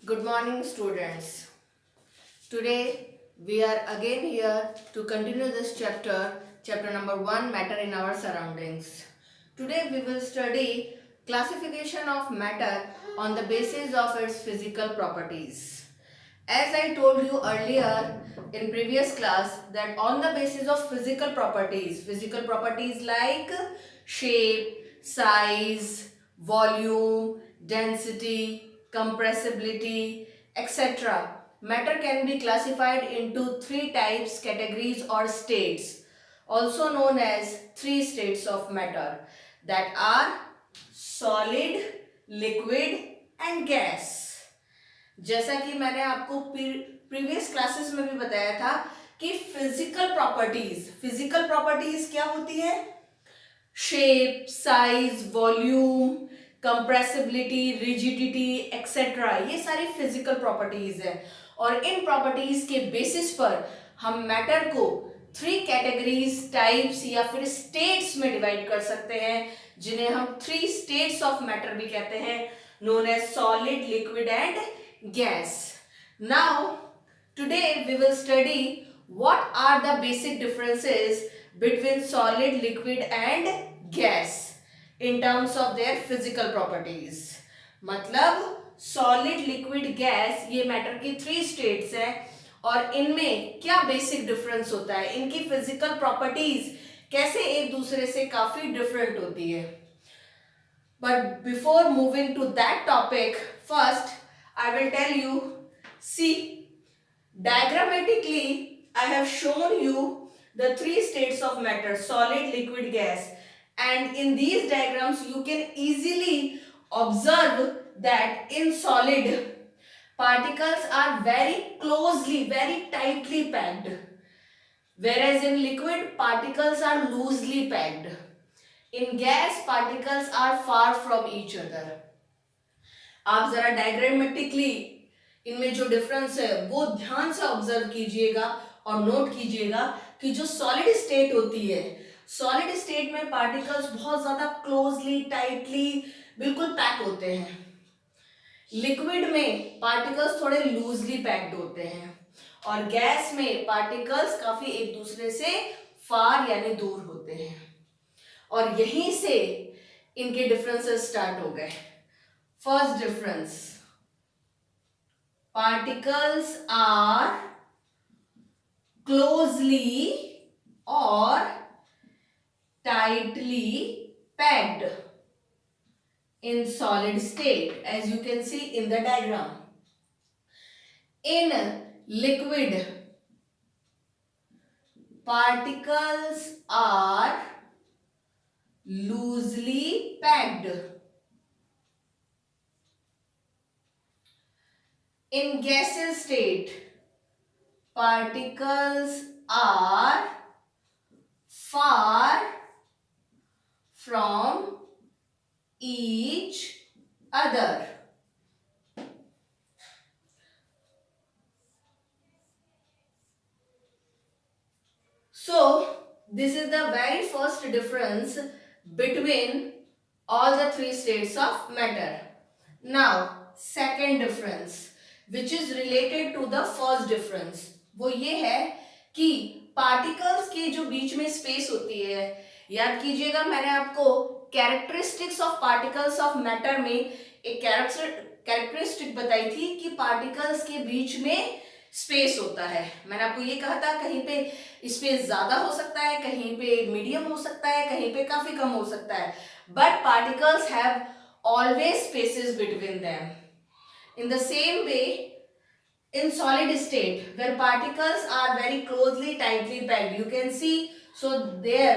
Good morning, students. Today we are again here to continue this chapter number 1, Matter in Our Surroundings. Today we will study classification of matter on the basis of its physical properties. As I told you earlier in previous class that on the basis of physical properties like shape, size, volume, density, compressibility, etc. Matter can be classified into three types, categories or states, also known as three states of matter, that are solid, liquid and gas. जैसा कि मैंने आपको previous classes में भी बताया था कि physical properties क्या होती है? Shape, size, volume, compressibility, rigidity etcetera, ये सारी फिजिकल प्रॉपर्टीज है। और इन प्रॉपर्टीज के बेसिस पर हम मैटर को थ्री कैटेगरीज, टाइप्स या फिर स्टेट्स में डिवाइड कर सकते हैं, जिन्हें हम थ्री स्टेट्स ऑफ मैटर भी कहते हैं, known as solid, liquid and gas. Now today we will study what are the basic differences between solid, liquid and gas in terms of their physical properties. मतलब solid, liquid, gas ये matter की three states हैं और इनमें क्या basic difference होता है, इनकी फिजिकल प्रॉपर्टीज कैसे एक दूसरे से काफी डिफरेंट होती है. But before moving to that topic, first I will tell you, see, diagrammatically I have shown you the three states of matter, solid, liquid, gas, and in these diagrams you can easily observe that in solid particles are very closely, very tightly packed, whereas in liquid particles are loosely packed. In gas particles are far from each other. आप जरा diagrammatically इनमें जो difference है वो ध्यान से observe कीजिएगा और नोट कीजिएगा कि जो सॉलिड स्टेट होती है, सॉलिड स्टेट में पार्टिकल्स बहुत ज्यादा क्लोजली, टाइटली बिल्कुल पैक होते हैं. लिक्विड में पार्टिकल्स थोड़े लूजली पैक्ड होते हैं और गैस में पार्टिकल्स काफी एक दूसरे से फार यानी दूर होते हैं. और यहीं से इनके डिफरेंसेस स्टार्ट हो गए. First difference, particles are closely और tightly packed in solid state, as you can see in the diagram. In liquid, particles are loosely packed. In gaseous state, particles are far from each other. So this is the very first difference between all the three states of matter. Now second difference which is related to the first difference, वो ये है कि particles के जो बीच में space होती है, याद कीजिएगा मैंने आपको characteristics of particles of matter में एक कैरेक्टरिस्टिक बताई थी कि पार्टिकल्स के बीच में स्पेस होता है. मैंने आपको ये कहा था कहीं पे स्पेस ज्यादा हो सकता है, कहीं पे मीडियम हो सकता है, कहीं पे काफी कम हो सकता है, but particles have always spaces between them. In the same way, in solid state where particles are very closely, tightly packed, you can see, so their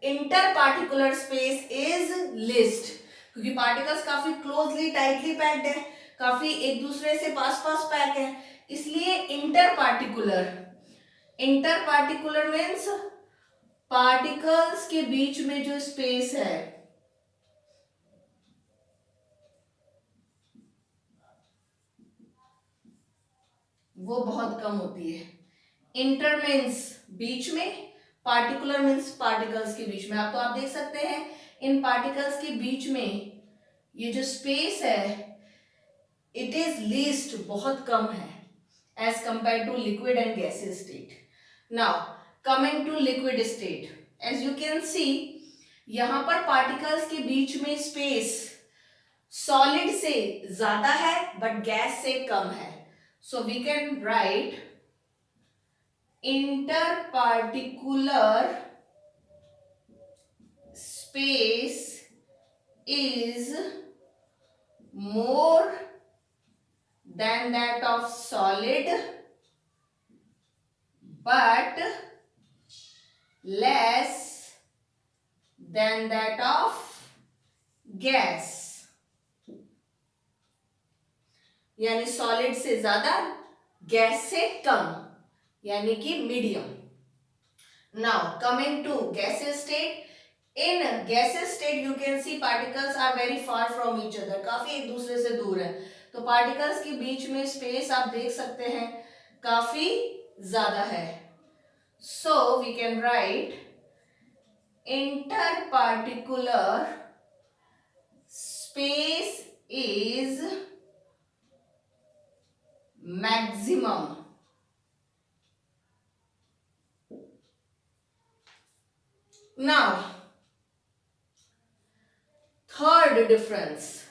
interparticular space is least, क्योंकि particles काफी closely, tightly packed है, काफी एक दूसरे से पास पास pack है, इसलिए interparticular means particles के बीच में जो space है वो बहुत कम होती है. इंटर मीन्स बीच में, पार्टिकुलर मीन्स पार्टिकल्स के बीच में. आप देख सकते हैं इन पार्टिकल्स के बीच में ये जो स्पेस है इट इज लीस्ट, बहुत कम है as compare to liquid and gaseous state. Now coming to liquid state, as you can see यहां पर पार्टिकल्स के बीच में स्पेस सॉलिड से ज्यादा है बट गैस से कम है. So we can write interparticular space is more than that of solid but less than that of gas. यानी सॉलिड से ज्यादा गैस से कम, यानी कि medium. Now coming to gaseous state, in gaseous state you can see particles are very far from each other, काफी एक दूसरे से दूर है. तो पार्टिकल्स के बीच में स्पेस आप देख सकते हैं काफी ज्यादा है. So we can write interparticular space is maximum. Now third difference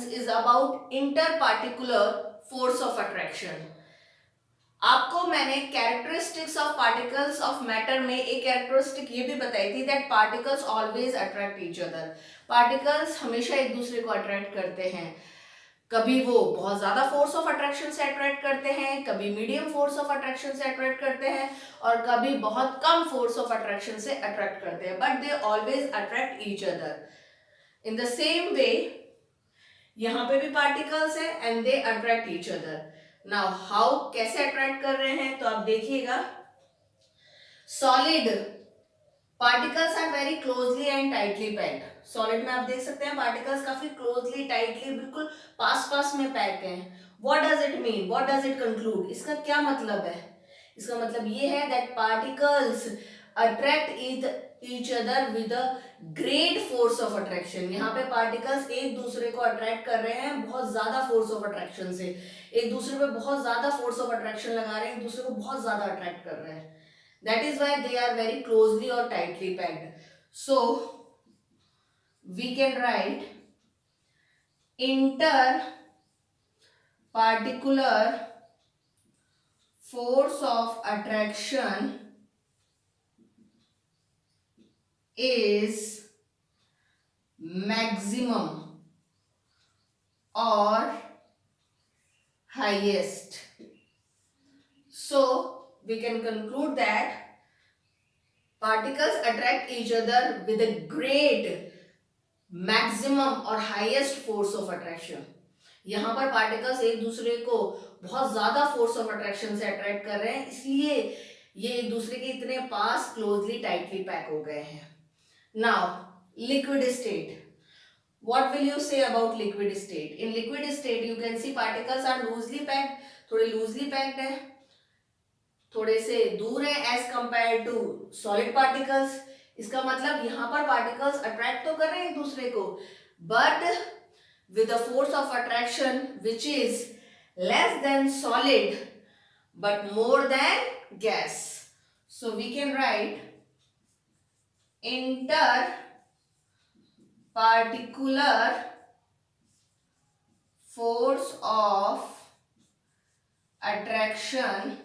is about interparticular force of attraction. आपको मैंने characteristics of particles of matter में एक कैरेक्टरिस्टिक ये भी बताई थी that particles always attract each other. Particles हमेशा एक दूसरे को अट्रैक्ट करते हैं. कभी वो बहुत ज्यादा फोर्स ऑफ अट्रैक्शन से अट्रैक्ट करते हैं, कभी मीडियम फोर्स ऑफ अट्रैक्शन से अट्रैक्ट करते हैं और कभी बहुत कम फोर्स ऑफ अट्रैक्शन से अट्रैक्ट करते हैं, but they always attract each other. In the same way यहां पे भी पार्टिकल्स है and they attract each other. Now how, कैसे अट्रैक्ट कर रहे हैं तो आप देखिएगा. Solid particles are very closely and tightly packed. Solid में आप देख सकते हैं पार्टिकल्स काफी क्लोजली टाइटली बिल्कुल पास पास में पैक हैं. What does it mean, what does it conclude, इसका क्या मतलब है? इसका मतलब ये है that particles attract each other with a great force of attraction. यहाँ पे पार्टिकल्स एक दूसरे को अट्रैक्ट कर रहे हैं बहुत ज्यादा फोर्स ऑफ अट्रैक्शन से, एक दूसरे पे बहुत ज्यादा फोर्स ऑफ अट्रैक्शन लगा रहे हैं, एक दूसरे को बहुत ज्यादा अट्रैक्ट कर रहे हैं. That is why they are very closely or tightly packed. So we can write interparticular force of attraction is maximum or highest. So we can conclude that particles attract each other with a great maximum or highest force of attraction. यहाँ पर particles एक दूसरे को बहुत ज्यादा force of attraction से attract कर रहे हैं, इसलिए ये एक दूसरे के इतने पास क्लोजली टाइटली पैक हो गए हैं. Now liquid state, what will you say about liquid state? In liquid state you can see particles are loosely packed, थोड़े loosely packed है, थोड़े से दूर है as compare to solid particles. इसका मतलब यहाँ पर पार्टिकल्स अट्रैक्ट तो कर रहे हैं एक दूसरे को but with the force of attraction which is less than solid but more than gas. So we can write inter particular force of attraction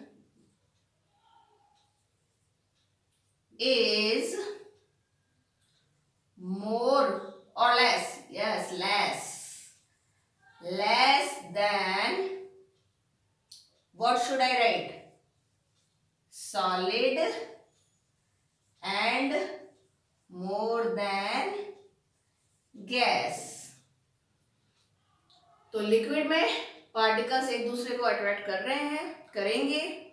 is more or less, yes, less than, what should I write, solid and more than gas. तो liquid में particles एक दूसरे को attract कर रहे हैं, करेंगे,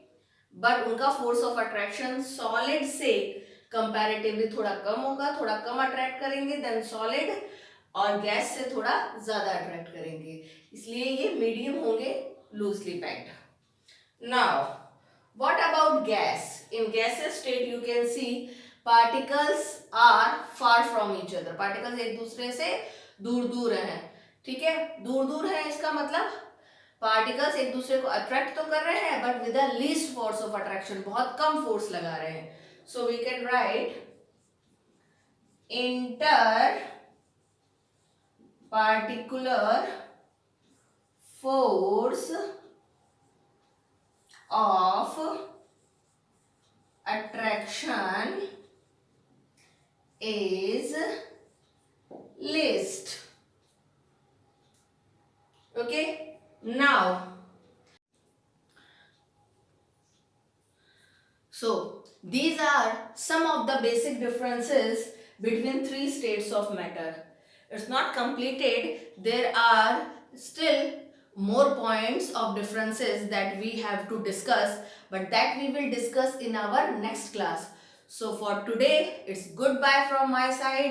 but उनका फोर्स ऑफ अट्रैक्शन सॉलिड से कंपैरेटिवली थोड़ा कम होगा, थोड़ा कम अट्रैक्ट करेंगे देन सॉलिड, और गैस से थोड़ा ज्यादा अट्रैक्ट करेंगे, इसलिए ये मीडियम होंगे, loosely packed. Now what about gas? In gases state you can see particles are far from each other. Particles एक दूसरे से दूर दूर हैं, ठीक है, दूर दूर है इसका मतलब पार्टिकल्स एक दूसरे को अट्रैक्ट तो कर रहे हैं but with the least force of attraction, बहुत कम फोर्स लगा रहे हैं. So we can write inter particular force of attraction is least. Okay, now so these are some of the basic differences between three states of matter. It's not completed, there are still more points of differences that we have to discuss, but that we will discuss in our next class. So for today it's goodbye from my side.